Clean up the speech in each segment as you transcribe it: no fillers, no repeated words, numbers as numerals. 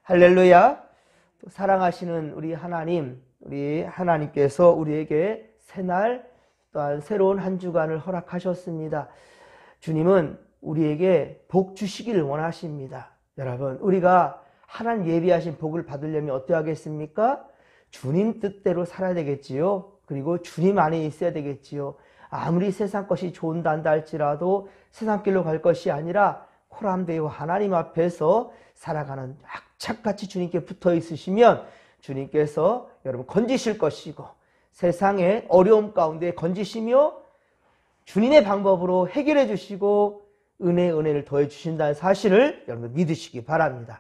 할렐루야. 또 사랑하시는 우리 하나님, 우리 하나님께서 우리에게 새날 또한 새로운 한 주간을 허락하셨습니다. 주님은 우리에게 복 주시기를 원하십니다. 여러분, 우리가 하나님 예비하신 복을 받으려면 어떻게 하겠습니까? 주님 뜻대로 살아야 되겠지요. 그리고 주님 안에 있어야 되겠지요. 아무리 세상 것이 좋은다 한다 할지라도 세상 길로 갈 것이 아니라 코람되어 하나님 앞에서 살아가는 악착같이 주님께 붙어 있으시면 주님께서 여러분 건지실 것이고 세상의 어려움 가운데 건지시며 주님의 방법으로 해결해 주시고 은혜를 더해 주신다는 사실을 여러분 믿으시기 바랍니다.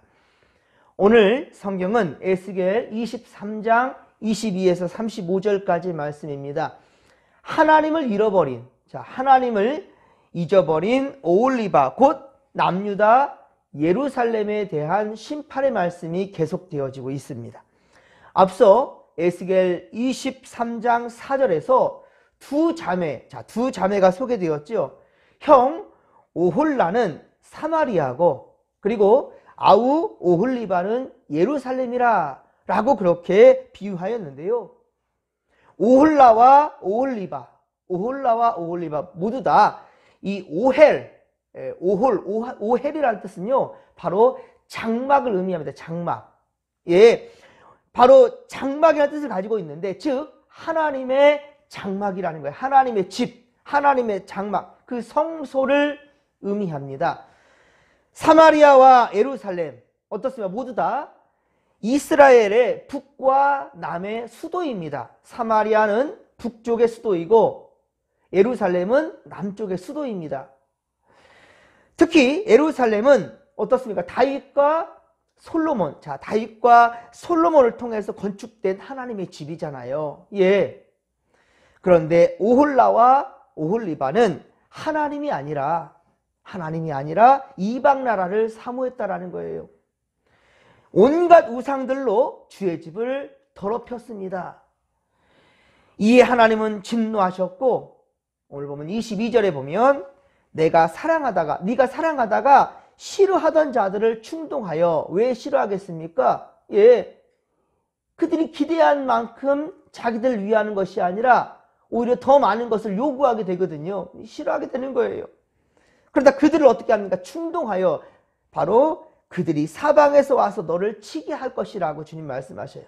오늘 성경은 에스겔 23장 22에서 35절까지 말씀입니다. 하나님을 잊어버린 오홀리바 곧 남유다 예루살렘에 대한 심판의 말씀이 계속되어지고 있습니다. 앞서 에스겔 23장 4절에서 두 자매가 소개되었죠. 형 오홀라는 사마리아고 그리고 아우 오홀리바는 예루살렘이라 라고 그렇게 비유하였는데요. 오홀라와 오홀리바 모두 다 이 오헬이라는 뜻은요, 바로 장막을 의미합니다. 장막. 예, 바로 장막이라는 뜻을 가지고 있는데, 즉 하나님의 장막이라는 거예요. 하나님의 집, 하나님의 장막, 그 성소를 의미합니다. 사마리아와 예루살렘 어떻습니까? 모두 다 이스라엘의 북과 남의 수도입니다. 사마리아는 북쪽의 수도이고 예루살렘은 남쪽의 수도입니다. 특히 예루살렘은 어떻습니까? 다윗과 솔로몬을 통해서 건축된 하나님의 집이잖아요. 예. 그런데 오홀라와 오홀리바는 하나님이 아니라 이방 나라를 사모했다라는 거예요. 온갖 우상들로 주의 집을 더럽혔습니다. 이에 하나님은 진노하셨고, 오늘 보면 22절에 보면 네가 사랑하다가 싫어하던 자들을 충동하여 왜 싫어하겠습니까? 예, 그들이 기대한 만큼 자기들 위하는 것이 아니라 오히려 더 많은 것을 요구하게 되거든요. 싫어하게 되는 거예요. 그러다 그들을 어떻게 합니까? 충동하여 바로 그들이 사방에서 와서 너를 치게 할 것이라고 주님 말씀하셔요.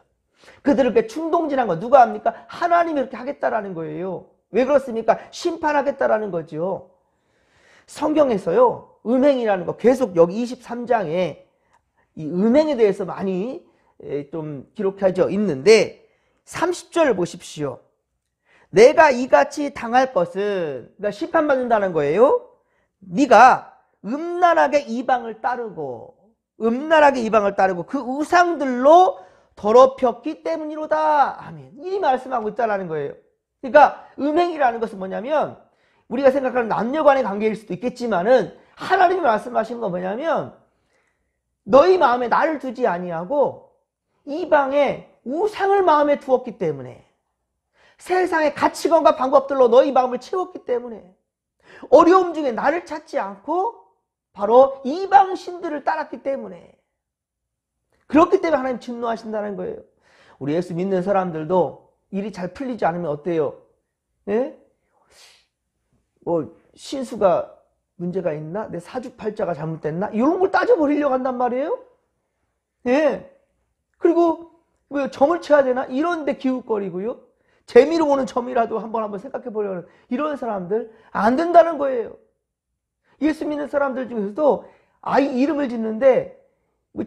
그들을 이렇게 충동질한 거 누가 합니까? 하나님이 이렇게 하겠다라는 거예요. 왜 그렇습니까? 심판하겠다라는 거죠. 성경에서요, 음행이라는 거 계속 여기 23장에 이 음행에 대해서 많이 좀 기록하져 있는데 30절을 보십시오. 내가 이같이 당할 것은, 그러니까 심판받는다는 거예요. 네가 음란하게 이방을 따르고 그 우상들로 더럽혔기 때문이로다. 아멘. 이 말씀하고 있다는 거예요. 그러니까 음행이라는 것은 뭐냐면 우리가 생각하는 남녀간의 관계일 수도 있겠지만은 하나님이 말씀하시는 건 뭐냐면 너희 마음에 나를 두지 아니하고 이방의 우상을 마음에 두었기 때문에 세상의 가치관과 방법들로 너희 마음을 채웠기 때문에 어려움 중에 나를 찾지 않고 바로 이방 신들을 따랐기 때문에 그렇기 때문에 하나님 진노하신다는 거예요. 우리 예수 믿는 사람들도 일이 잘 풀리지 않으면 어때요? 예? 뭐 신수가 문제가 있나? 내 사주팔자가 잘못됐나? 이런 걸 따져버리려고 한단 말이에요. 예. 그리고 왜 점을 쳐야 되나? 이런 데 기웃거리고요. 재미로 오는 점이라도 한번 생각해보려는 이런 사람들 안 된다는 거예요. 예수 믿는 사람들 중에서도 아이 이름을 짓는데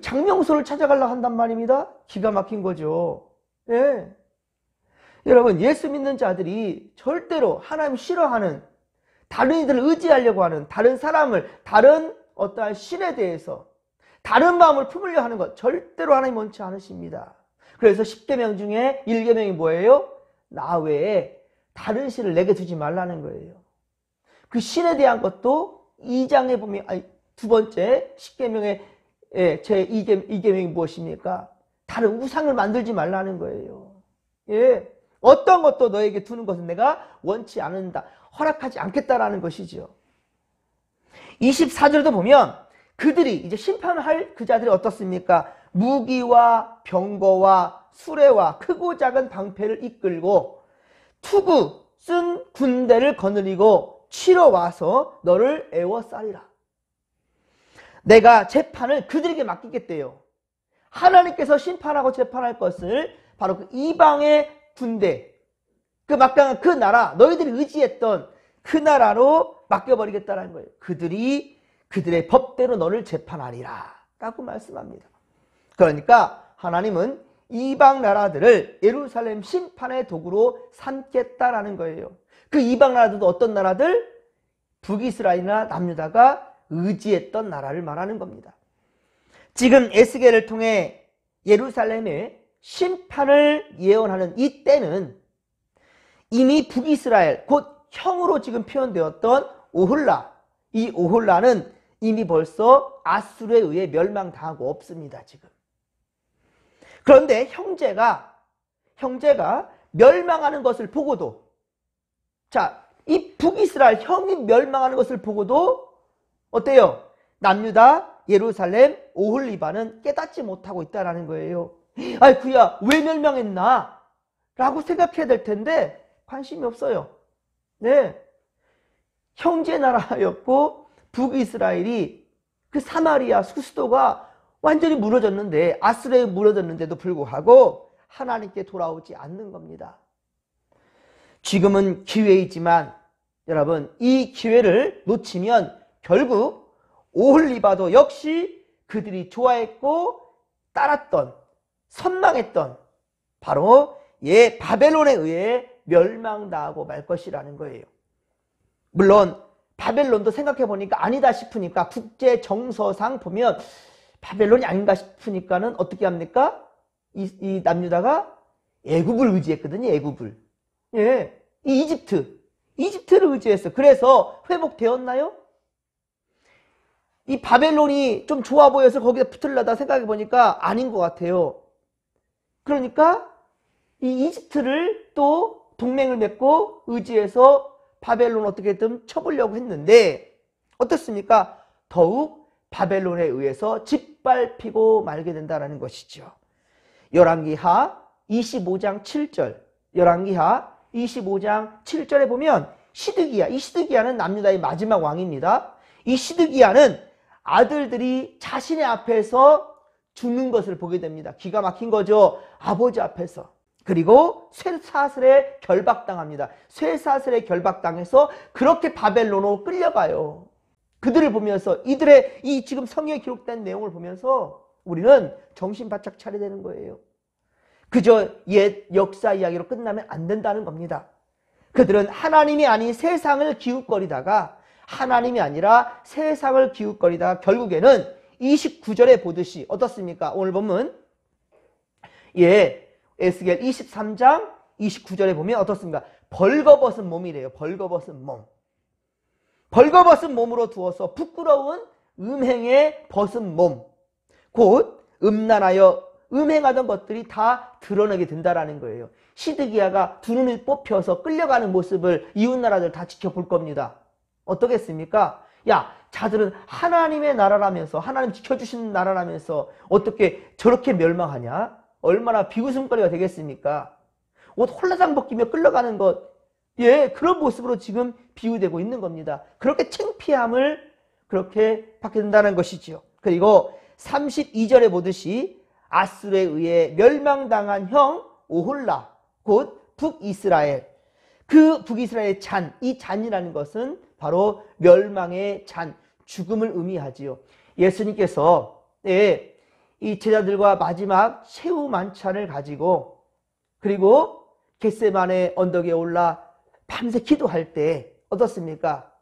장명소를 찾아가려고 한단 말입니다. 기가 막힌 거죠. 예. 여러분, 예수 믿는 자들이 절대로 하나님 싫어하는 다른 이들을 의지하려고 하는 다른 사람을, 다른 어떠한 신에 대해서 다른 마음을 품으려 하는 것 절대로 하나님 원치 않으십니다. 그래서 10계명 중에 1계명이 뭐예요? 나 외에 다른 신을 내게 두지 말라는 거예요. 그 신에 대한 것도 2장에 보면, 두 번째 10계명의 제 2계명이 무엇입니까? 다른 우상을 만들지 말라는 거예요. 예. 어떤 것도 너에게 두는 것은 내가 원치 않는다. 허락하지 않겠다라는 것이죠. 24절도 보면 그들이 이제 심판할 그 자들이 어떻습니까? 무기와 병거와 수레와 크고 작은 방패를 이끌고 투구 쓴 군대를 거느리고 치러 와서 너를 애워싸리라. 내가 재판을 그들에게 맡기겠대요. 하나님께서 심판하고 재판할 것을 바로 그 이방의 군대, 그 막강한 그 나라, 너희들이 의지했던 그 나라로 맡겨버리겠다는 거예요. 그들이 그들의 법대로 너를 재판하리라 라고 말씀합니다. 그러니까 하나님은 이방 나라들을 예루살렘 심판의 도구로 삼겠다라는 거예요. 그 이방 나라들도 어떤 나라들? 북이스라엘이나 남유다가 의지했던 나라를 말하는 겁니다. 지금 에스겔을 통해 예루살렘의 심판을 예언하는 이 때는 이미 북이스라엘, 곧 형으로 지금 표현되었던 오홀라, 이 오홀라는 이미 벌써 아수르에 의해 멸망당하고 없습니다. 지금. 그런데 형제가 멸망하는 것을 보고도, 자, 이 북이스라엘 형이 멸망하는 것을 보고도 어때요? 남유다, 예루살렘, 오홀리바는 깨닫지 못하고 있다는 거예요. 아이 그야 왜 멸망했나? 라고 생각해야 될 텐데 관심이 없어요. 네, 형제 나라였고 북이스라엘이 그 사마리아 수도가 완전히 무너졌는데, 아수르에 무너졌는데도 불구하고 하나님께 돌아오지 않는 겁니다. 지금은 기회이지만 여러분, 이 기회를 놓치면 결국 오홀리바도 역시 그들이 좋아했고 따랐던, 선망했던 바로 바벨론에 의해 멸망당하고 말 것이라는 거예요. 물론 바벨론도 생각해보니까 아니다 싶으니까 국제정서상 보면 바벨론이 아닌가 싶으니까는 어떻게 합니까? 이 남유다가 애굽을 의지했거든요. 애굽을. 예, 이 이집트를 의지했어. 그래서 회복되었나요? 이 바벨론이 좀 좋아 보여서 거기다 붙으려다 생각해보니까 아닌 것 같아요. 그러니까 이 이집트를 또 동맹을 맺고 의지해서 바벨론 어떻게든 쳐보려고 했는데 어떻습니까? 더욱 바벨론에 의해서 짓밟히고 말게 된다는 것이죠. 열왕기하 25장 7절, 열왕기하 25장 7절에 보면 시드기야, 이 시드기야는 남유다의 마지막 왕입니다. 이 시드기야는 아들들이 자신의 앞에서 죽는 것을 보게 됩니다. 기가 막힌 거죠. 아버지 앞에서. 그리고 쇠사슬에 결박당합니다. 쇠사슬에 결박당해서 그렇게 바벨론으로 끌려가요. 그들을 보면서 이들의 이 지금 성경에 기록된 내용을 보면서 우리는 정신 바짝 차려야 되는 거예요. 그저 옛 역사 이야기로 끝나면 안 된다는 겁니다. 그들은 하나님이 아닌 세상을 기웃거리다가, 하나님이 아니라 세상을 기웃거리다가 결국에는 29절에 보듯이 어떻습니까? 오늘 보면 에스겔 23장 29절에 보면 어떻습니까? 벌거벗은 몸이래요. 벌거벗은 몸. 벌거벗은 몸으로 두어서 부끄러운 음행에 벗은 몸, 곧 음란하여 음행하던 것들이 다 드러나게 된다라는 거예요. 시드기야가 두 눈을 뽑혀서 끌려가는 모습을 이웃나라들 다 지켜볼 겁니다. 어떻겠습니까? 야, 자들은 하나님의 나라라면서, 하나님 지켜주시는 나라라면서 어떻게 저렇게 멸망하냐? 얼마나 비웃음거리가 되겠습니까? 옷 홀라당 벗기며 끌려가는 것, 그런 모습으로 지금 비유되고 있는 겁니다. 그렇게 창피함을 그렇게 받게 된다는 것이죠. 그리고 32절에 보듯이 아수르에 의해 멸망당한 형 오홀라, 곧 북이스라엘, 그 북이스라엘의 잔, 이 잔이라는 것은 바로 멸망의 잔, 죽음을 의미하지요. 예수님께서 이 제자들과 마지막 최후 만찬을 가지고, 그리고 겟세마네 언덕에 올라 밤새 기도할 때 어떻습니까?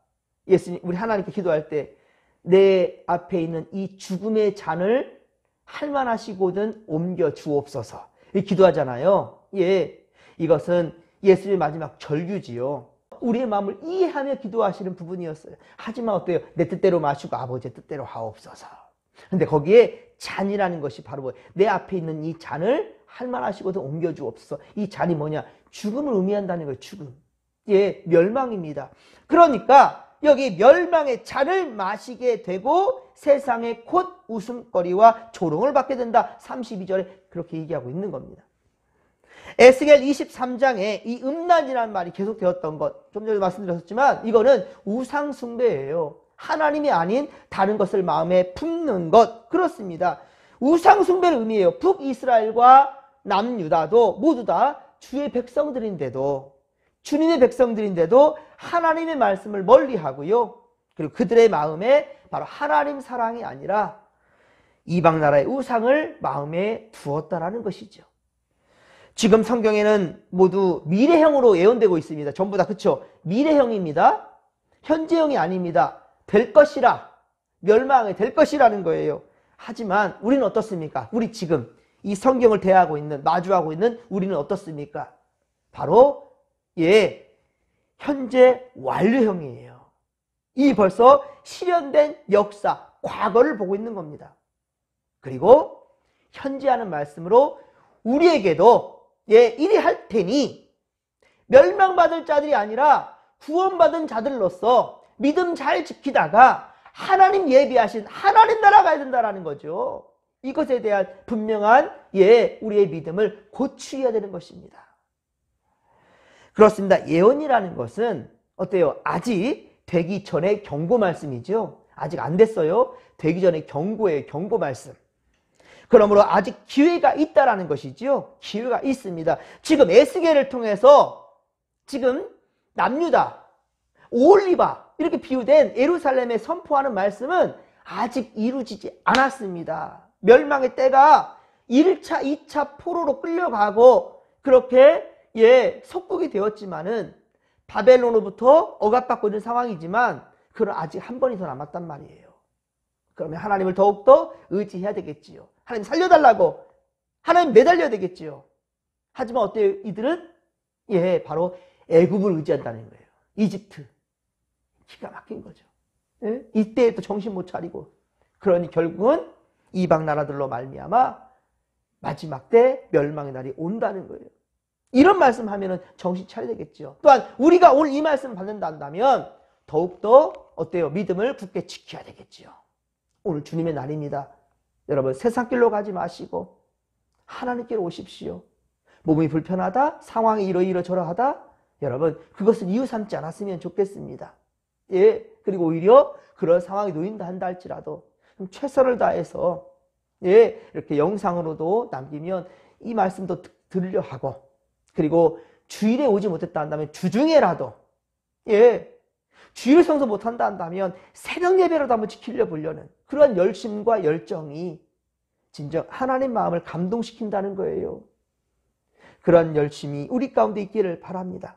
예수님, 우리 하나님께 기도할 때 내 앞에 있는 이 죽음의 잔을 할만하시거든 옮겨 주옵소서, 이 기도하잖아요. 이것은 예수님의 마지막 절규지요. 우리의 마음을 이해하며 기도하시는 부분이었어요. 하지만 어때요? 내 뜻대로 마시고 아버지의 뜻대로 하옵소서. 근데 거기에 잔이라는 것이 바로 뭐예요? 내 앞에 있는 이 잔을 할만하시거든 옮겨 주옵소서. 이 잔이 뭐냐? 죽음을 의미한다는 거예요. 죽음. 멸망입니다. 그러니까 여기 멸망의 잔을 마시게 되고 세상에 곧 웃음거리와 조롱을 받게 된다. 32절에 그렇게 얘기하고 있는 겁니다. 에스겔 23장에 이 음란이라는 말이 계속 되었던 것, 좀 전에 말씀드렸지만 이거는 우상 숭배예요. 하나님이 아닌 다른 것을 마음에 품는 것, 그렇습니다. 우상 숭배를 의미해요. 북이스라엘과 남유다도 모두 다 주의 백성들인데도, 주님의 백성들인데도 하나님의 말씀을 멀리하고요. 그리고 그들의 마음에 바로 하나님 사랑이 아니라 이방 나라의 우상을 마음에 두었다라는 것이죠. 지금 성경에는 모두 미래형으로 예언되고 있습니다. 전부 다, 그쵸? 미래형입니다. 현재형이 아닙니다. 될 것이라, 멸망이 될 것이라는 거예요. 하지만 우리는 어떻습니까? 우리 지금 이 성경을 대하고 있는, 마주하고 있는 우리는 어떻습니까? 바로 현재 완료형이에요. 이 벌써 실현된 역사, 과거를 보고 있는 겁니다. 그리고 현재 하는 말씀으로 우리에게도 이리 할 테니 멸망받을 자들이 아니라 구원받은 자들로서 믿음 잘 지키다가 하나님 예비하신 하나님 나라 가야 된다라는 거죠. 이것에 대한 분명한 우리의 믿음을 고취해야 되는 것입니다. 그렇습니다. 예언이라는 것은 어때요? 아직 되기 전에 경고 말씀이죠. 아직 안 됐어요. 되기 전에 경고예요. 경고 말씀. 그러므로 아직 기회가 있다라는 것이지요. 기회가 있습니다. 지금 에스겔을 통해서 지금 남유다, 오홀리바 이렇게 비유된 예루살렘에 선포하는 말씀은 아직 이루어지지 않았습니다. 멸망의 때가 1차, 2차 포로로 끌려가고 그렇게 속국이 되었지만은 바벨론으로부터 억압받고 있는 상황이지만 그건 아직 한 번이 더 남았단 말이에요. 그러면 하나님을 더욱더 의지해야 되겠지요. 하나님 살려달라고 하나님 매달려야 되겠지요. 하지만 어때요? 이들은 바로 애굽을 의지한다는 거예요. 이집트. 기가 막힌 거죠. 이때 또 정신 못 차리고 그러니 결국은 이방 나라들로 말미암아 마지막 때 멸망의 날이 온다는 거예요. 이런 말씀하면은 정신 차려야 되겠죠. 또한 우리가 오늘 이 말씀을 받는다면 더욱더 어때요? 믿음을 굳게 지켜야 되겠죠. 오늘 주님의 날입니다. 여러분 세상 길로 가지 마시고 하나님께로 오십시오. 몸이 불편하다, 상황이 이러저러하다, 여러분 그것을 이유 삼지 않았으면 좋겠습니다. 그리고 오히려 그런 상황이 놓인다 한다 할지라도 좀 최선을 다해서 이렇게 영상으로도 남기면 이 말씀도 들으려 하고, 그리고 주일에 오지 못했다 한다면 주중에라도 주일 성수 못한다 한다면 새벽 예배라도 한번 지키려 보려는 그런 열심과 열정이 진정 하나님 마음을 감동시킨다는 거예요. 그런 열심이 우리 가운데 있기를 바랍니다.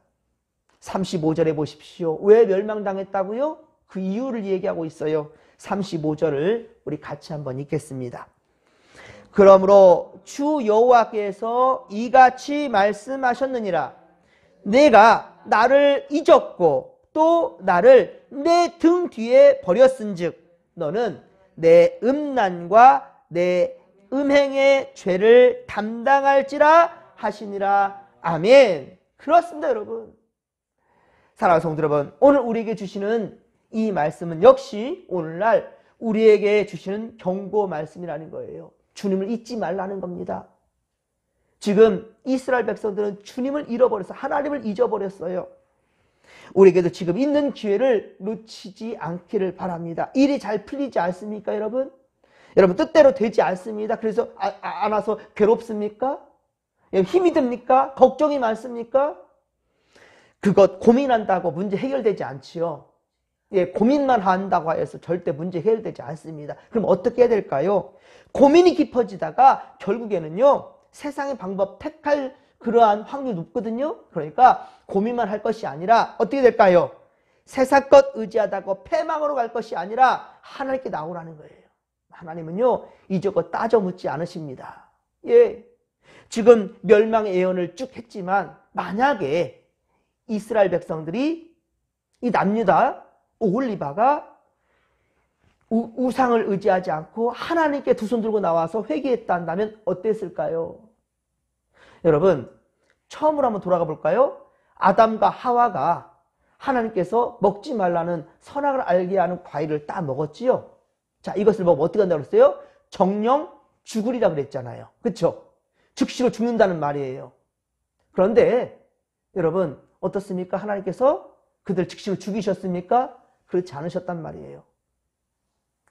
35절에 보십시오. 왜 멸망당했다고요? 그 이유를 얘기하고 있어요. 35절을 우리 같이 한번 읽겠습니다. 그러므로 주 여호와께서 이같이 말씀하셨느니라. 내가 나를 잊었고 또 나를 내 등 뒤에 버렸은즉 너는 내 음란과 내 음행의 죄를 담당할지라 하시니라. 아멘. 그렇습니다, 여러분. 사랑하는 성도 여러분, 오늘 우리에게 주시는 이 말씀은 역시 오늘날 우리에게 주시는 경고 말씀이라는 거예요. 주님을 잊지 말라는 겁니다. 지금 이스라엘 백성들은 주님을 잃어버려서 하나님을 잊어버렸어요. 우리에게도 지금 있는 기회를 놓치지 않기를 바랍니다. 일이 잘 풀리지 않습니까, 여러분? 여러분 뜻대로 되지 않습니다. 그래서 안 와서 괴롭습니까? 힘이 듭니까? 걱정이 많습니까? 그것 고민한다고 문제 해결되지 않지요. 고민만 한다고 해서 절대 문제 해결되지 않습니다. 그럼 어떻게 해야 될까요? 고민이 깊어지다가 결국에는요, 세상의 방법 택할 그러한 확률이 높거든요. 그러니까 고민만 할 것이 아니라 어떻게 될까요? 세상 것 의지하다가 패망으로 갈 것이 아니라 하나님께 나오라는 거예요. 하나님은요, 이저것 따져 묻지 않으십니다. 지금 멸망의 예언을 쭉 했지만 만약에 이스라엘 백성들이 이 남유다, 오홀리바가 우상을 의지하지 않고 하나님께 두 손 들고 나와서 회개했다 한다면 어땠을까요? 여러분 처음으로 한번 돌아가 볼까요? 아담과 하와가 하나님께서 먹지 말라는 선악을 알게 하는 과일을 따 먹었지요. 자, 이것을 먹으면 어떻게 한다고 그랬어요? 정령 죽으리라 그랬잖아요. 그렇죠? 즉시로 죽는다는 말이에요. 그런데 여러분 어떻습니까? 하나님께서 그들 즉시로 죽이셨습니까? 그렇지 않으셨단 말이에요.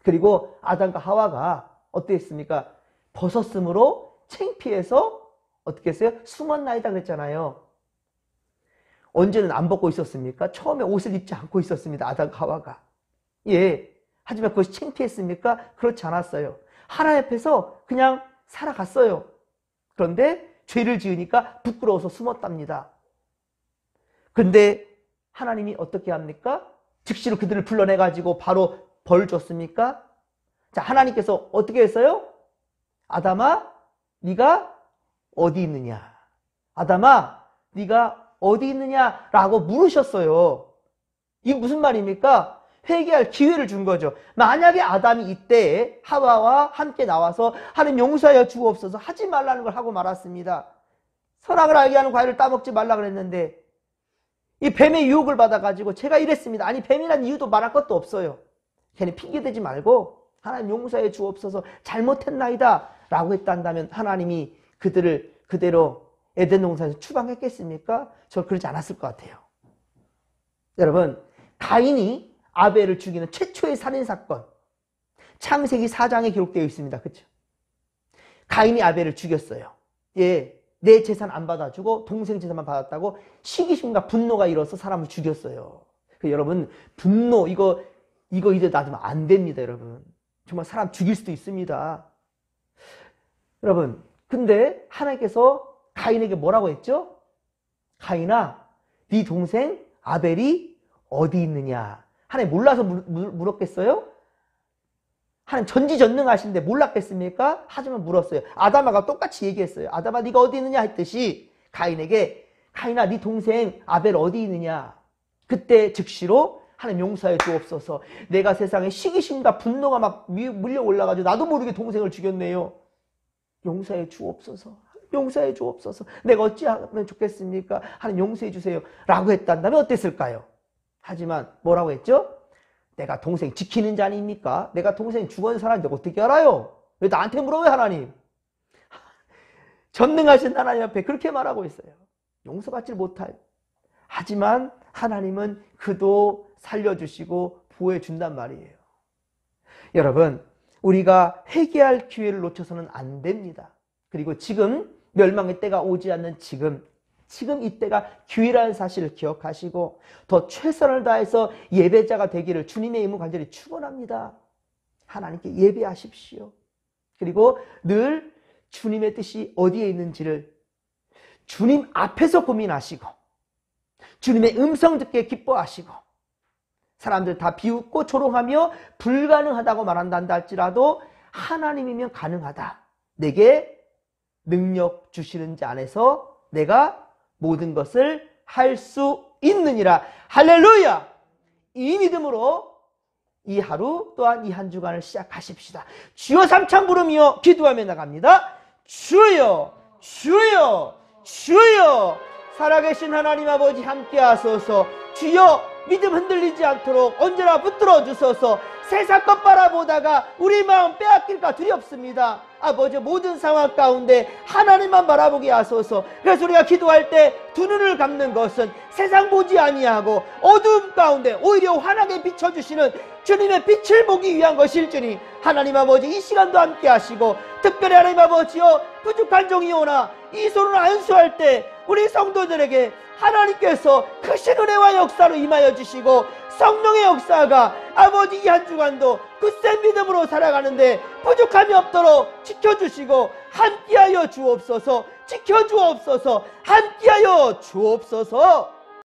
그리고 아담과 하와가 어땠습니까? 벗었으므로 창피해서 어떻게 했어요? 숨었나이다 그랬잖아요. 언제는 안 벗고 있었습니까? 처음에 옷을 입지 않고 있었습니다. 아담과 하와가. 예. 하지만 그것이 창피했습니까? 그렇지 않았어요. 하나님 앞에서 그냥 살아갔어요. 그런데 죄를 지으니까 부끄러워서 숨었답니다. 그런데 하나님이 어떻게 합니까? 즉시로 그들을 불러내가지고 바로 벌 줬습니까? 자, 하나님께서 어떻게 했어요? 아담아, 네가 어디 있느냐? 아담아, 네가 어디 있느냐라고 물으셨어요. 이게 무슨 말입니까? 회개할 기회를 준 거죠. 만약에 아담이 이때 하와와 함께 나와서 하나님 용서하여 주옵소서 하지 말라는 걸 하고 말았습니다. 선악을 알게 하는 과일을 따먹지 말라 그랬는데 이 뱀의 유혹을 받아가지고 제가 이랬습니다. 아니 뱀이란 이유도 말할 것도 없어요. 괜히 핑계대지 말고 하나님 용서해 주옵소서 잘못했나이다 라고 했다면 하나님이 그들을 그대로 에덴 동산에서 추방했겠습니까? 저 그러지 않았을 것 같아요. 여러분 가인이 아벨을 죽이는 최초의 살인사건 창세기 4장에 기록되어 있습니다. 그렇죠? 가인이 아벨을 죽였어요. 예, 내 재산 안 받아주고 동생 재산만 받았다고 시기심과 분노가 일어서 사람을 죽였어요. 여러분 분노 이거 이제 놔두면 안 됩니다. 여러분 정말 사람 죽일 수도 있습니다. 여러분 근데 하나님께서 가인에게 뭐라고 했죠? 가인아 네 동생 아벨이 어디 있느냐? 하나님 몰라서 물었겠어요? 하나님 전지전능하신데 몰랐겠습니까? 하지만 물었어요. 아담아가 똑같이 얘기했어요. 아담아 네가 어디 있느냐 했듯이 가인에게 가인아 네 동생 아벨 어디 있느냐? 그때 즉시로 하나님 용서해 주옵소서. 내가 세상에 시기심과 분노가 막 밀려 올라가지고 나도 모르게 동생을 죽였네요. 용서해 주옵소서. 용서해 주옵소서. 내가 어찌하면 좋겠습니까? 하나님 용서해 주세요. 라고 했다면 어땠을까요? 하지만 뭐라고 했죠? 내가 동생 지키는 자 아닙니까? 내가 동생 죽은 사람인데 어떻게 알아요? 왜 나한테 물어요 하나님? 전능하신 하나님 앞에 그렇게 말하고 있어요. 용서받지 못할. 하지만 하나님은 그도 살려주시고 보호해준단 말이에요. 여러분 우리가 회개할 기회를 놓쳐서는 안 됩니다. 그리고 지금 멸망의 때가 오지 않는 지금 이때가 기회라는 사실을 기억하시고 더 최선을 다해서 예배자가 되기를 주님의 이름으로 간절히 축원합니다. 하나님께 예배하십시오. 그리고 늘 주님의 뜻이 어디에 있는지를 주님 앞에서 고민하시고 주님의 음성 듣게 기뻐하시고 사람들 다 비웃고 조롱하며 불가능하다고 말한다 할지라도 하나님이면 가능하다. 내게 능력 주시는 자 안에서 내가 모든 것을 할 수 있느니라. 할렐루야! 이 믿음으로 이 하루 또한 이 한 주간을 시작하십시다. 주여 삼창 부르며 기도하며 나갑니다. 주여 주여 주여 살아계신 하나님 아버지 함께 하소서. 주여 믿음 흔들리지 않도록 언제나 붙들어 주소서. 세상 것 바라보다가 우리 마음 빼앗길까 두렵습니다. 아버지 모든 상황 가운데 하나님만 바라보게 하소서. 그래서 우리가 기도할 때 두 눈을 감는 것은 세상 보지 아니하고 어두움 가운데 오히려 환하게 비춰주시는 주님의 빛을 보기 위한 것일지니 하나님 아버지 이 시간도 함께 하시고 특별히 하나님 아버지여 부족한 종이오나 이 손을 안수할 때 우리 성도들에게 하나님께서 크신 은혜와 역사로 임하여 주시고 성령의 역사가 아버지 이 한 주간도 굳센 믿음으로 살아가는데 부족함이 없도록 지켜주시고 함께하여 주옵소서. 지켜주옵소서. 함께하여 주옵소서.